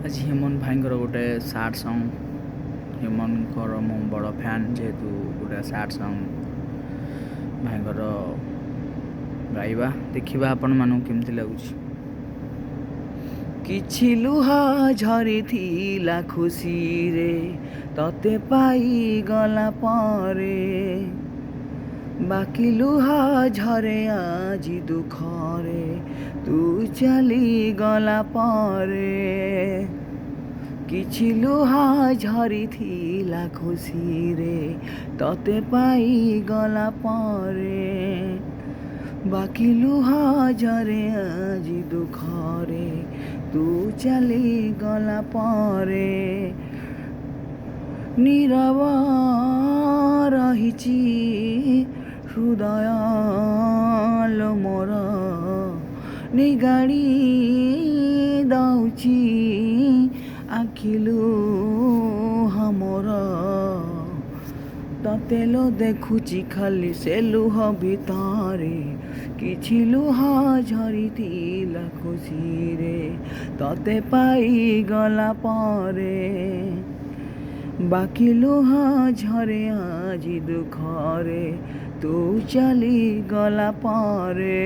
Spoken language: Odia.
आज हेमंत भाईଙ୍କର ଗୋଟେ ସାଡ୍ ସଙ୍ଗ୍ ହେମନ୍ତଙ୍କର ମୁଁ ବଡ଼ ଫ୍ୟାନ୍ ଯେହେତୁ ଗୋଟେ ସାଡ୍ ସଙ୍ଗ୍ ଭାଇଙ୍କର ଗାଇବା ଦେଖିବା ଆପଣମାନଙ୍କୁ କେମିତି ଲାଗୁଛି। କିଛି ଲୁହା ଝରିଥିଲା ଖୁସିରେ ତତେ ପାଇଗଲା ପରେ, ବାକି ଲୁହା ଝରେ ଆଜି ଦୁଃଖରେ ତୁ ଚାଲିଗଲା ପରେ। କିଛି ଲୁହା ଝରିଥିଲା ଖୁସିରେ ତତେ ପାଇଗଲା ପରେ, ବାକି ଲୁହା ଝରେ ଆଜି ଦୁଃଖରେ ତୁ ଚାଲିଗଲା ପରେ। ନୀରବ ରହିଛି ହୃଦୟ ଲୋ ମୋର, ନିଗାଡ଼ି ଦଉଛି ଆଖି ଲୁହ ମୋର। ତତେ ଲୋ ଦେଖୁଛି ଖାଲି ସେ ଲୁହ ଭିତରେ, କିଛି ଲୁହ ଝରିଥିଲା ଖୁସିରେ ତତେ ପାଇଗଲା ପରେ, ବାକି ଲୁହ ଝରେ ଆଜି ଦୁଃଖରେ ତୁ ଚାଲିଗଲା ପରେ।